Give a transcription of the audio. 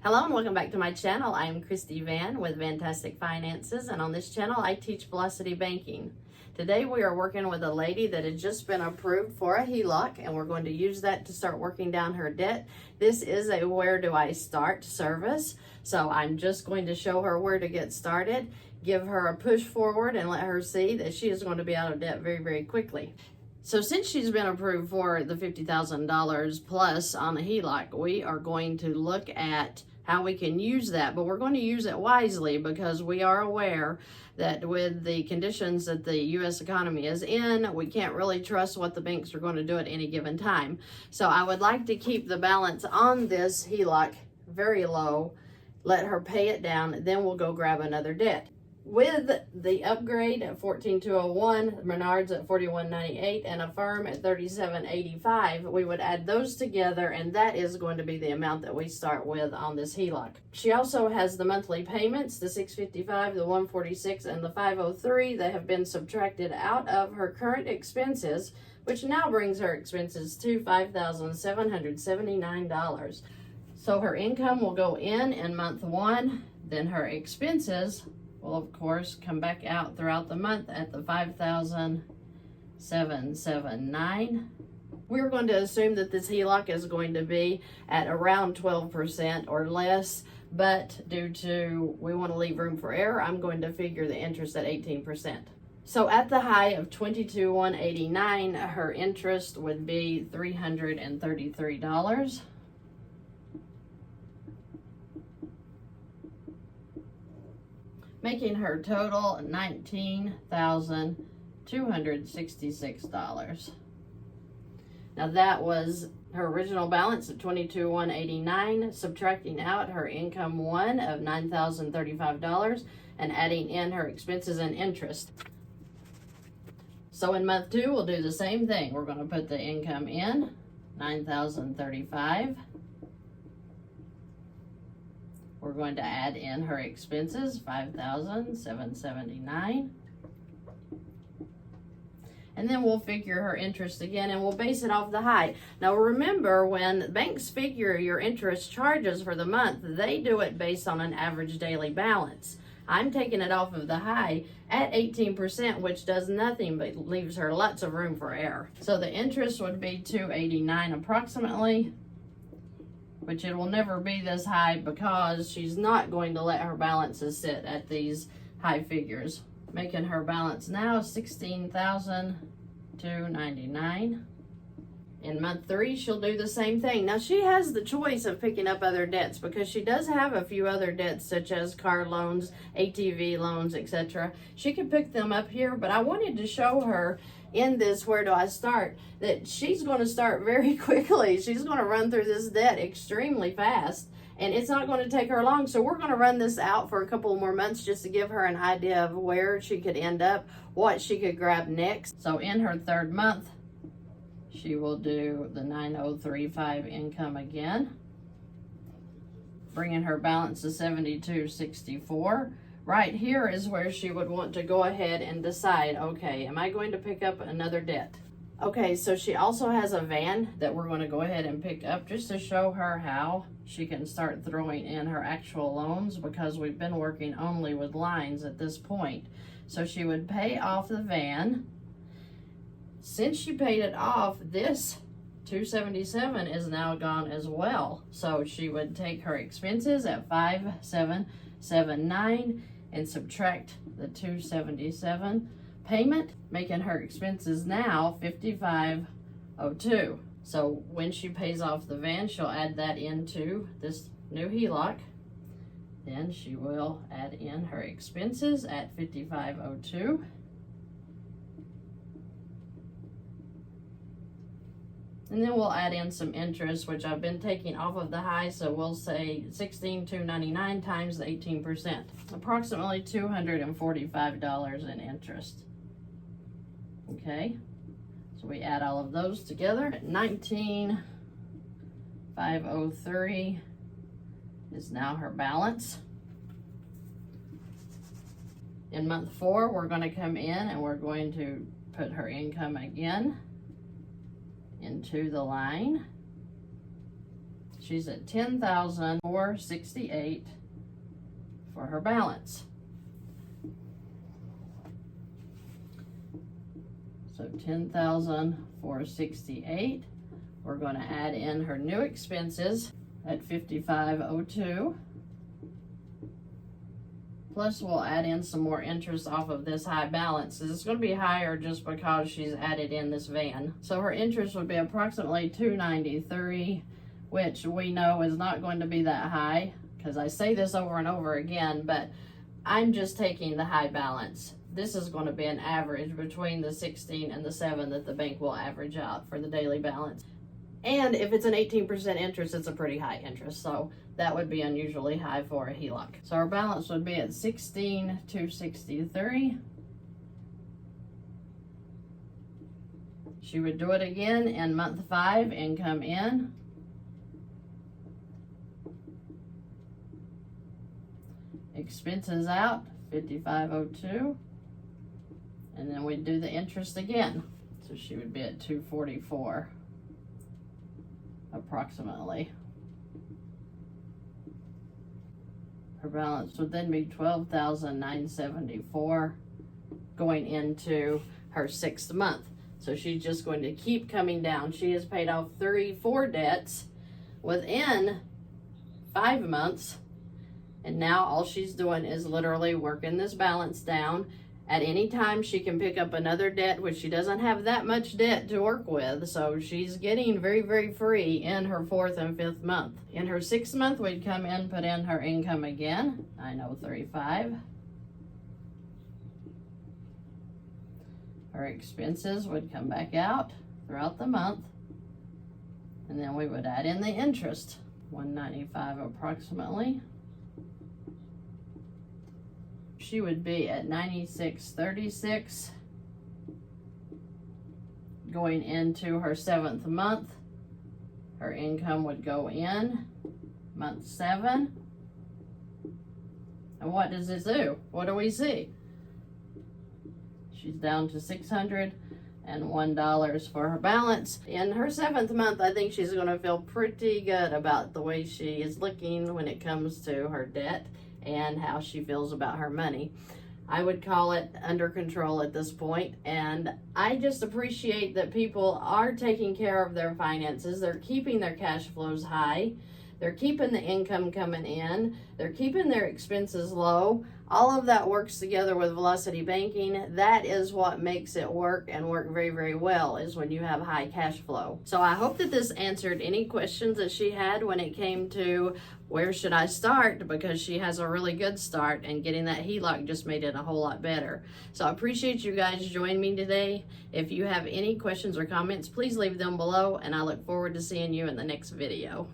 Hello and welcome back to my channel. I am Christy Vann with Fantastic Finances, and on this channel I teach velocity banking. Today we are working with a lady that had just been approved for a HELOC, and we're going to use that to start working down her debt. This is a where do I start service, so I'm just going to show her where to get started, give her a push forward, and let her see that she is going to be out of debt very, very quickly. So since she's been approved for the $50,000 plus on the HELOC, we are going to look at how we can use that, but we're going to use it wisely because we are aware that with the conditions that the U.S. economy is in, we can't really trust what the banks are going to do at any given time. So I would like to keep the balance on this HELOC very low, let her pay it down, then we'll go grab another debt. With the upgrade at 14,201, Menards at 41.98, and Affirm at 37.85, we would add those together, and that is going to be the amount that we start with on this HELOC. She also has the monthly payments, the $655, the $146, and the $503 that have been subtracted out of her current expenses, which now brings her expenses to $5,779. So her income will go in month one, then her expenses will of course come back out throughout the month at the $5,779. We're going to assume that this HELOC is going to be at around 12% or less, but due to we want to leave room for error, I'm going to figure the interest at 18%. So at the high of 22,189, her interest would be $333. Making her total $19,266. Now that was her original balance of $22,189, subtracting out her income one of $9,035 and adding in her expenses and interest. So in month two, we'll do the same thing. We're going to put the income in, $9,035. We're going to add in her expenses, $5,779. And then we'll figure her interest again, and we'll base it off the high. Now remember, when banks figure your interest charges for the month, they do it based on an average daily balance. I'm taking it off of the high at 18%, which does nothing but leaves her lots of room for error. So the interest would be $289 approximately, which it will never be this high because she's not going to let her balances sit at these high figures. Making her balance now $16,299. In month three, she'll do the same thing. Now she has the choice of picking up other debts because she does have a few other debts such as car loans, ATV loans, etc. She could pick them up here, but I wanted to show her in this where do I start that she's going to start very quickly. She's going to run through this debt extremely fast, and it's not going to take her long. So we're going to run this out for a couple more months just to give her an idea of where she could end up, what she could grab next. So in her third month, she will do the 9,035 income again, bringing her balance to 72.64. Right here is where she would want to go ahead and decide, okay, am I going to pick up another debt? Okay, so she also has a VANN that we're going to go ahead and pick up just to show her how she can start throwing in her actual loans, because we've been working only with lines at this point. So she would pay off the VANN. Since she paid it off, this $277 is now gone as well. So she would take her expenses at $5,779 and subtract the $277 payment, making her expenses now $5,502. So when she pays off the VANN, she'll add that into this new HELOC. Then she will add in her expenses at $5,502. And then we'll add in some interest, which I've been taking off of the high, so we'll say $16,299 times the 18%. Approximately $245 in interest. Okay, so we add all of those together. $19,503 is now her balance. In month four, we're going to come in and we're going to put her income again into the line. she's at $10,468 for her balance. So $10,468. We're going to add in her new expenses at $5,502. Plus we'll add in some more interest off of this high balance. It's going to be higher just because she's added in this VANN. So her interest would be approximately $293, which we know is not going to be that high, because I say this over and over again, but I'm just taking the high balance. This is going to be an average between the 16 and the 7 that the bank will average out for the daily balance. And if it's an 18% interest, it's a pretty high interest. So that would be unusually high for a HELOC. So our balance would be at $16,263. She would do it again in month 5, income in. Expenses out, $5,502. And then we'd do the interest again. So she would be at $244 approximately. Her balance would then be $12,974 going into her 6th month. So she's just going to keep coming down. She has paid off 34 debts within 5 months. And now all she's doing is literally working this balance down. At any time, she can pick up another debt, which she doesn't have that much debt to work with. So she's getting very, very free in her 4th and 5th month. In her 6th month, we'd come in, put in her income again, $9,035. Her expenses would come back out throughout the month. And then we would add in the interest, $195 approximately. She would be at $96.36 going into her 7th month. Her income would go in month 7. And what does it do? What do we see? She's down to $601 for her balance. In her 7th month, I think she's going to feel pretty good about the way she is looking when it comes to her debt and how she feels about her money. I would call it under control at this point, and I just appreciate that people are taking care of their finances. They're keeping their cash flows high. They're keeping the income coming in. They're keeping their expenses low. All of that works together with Velocity Banking. That is what makes it work and work very, very well, is when you have high cash flow. So I hope that this answered any questions that she had when it came to where should I start, because she has a really good start, and getting that HELOC just made it a whole lot better. So I appreciate you guys joining me today. If you have any questions or comments, please leave them below, and I look forward to seeing you in the next video.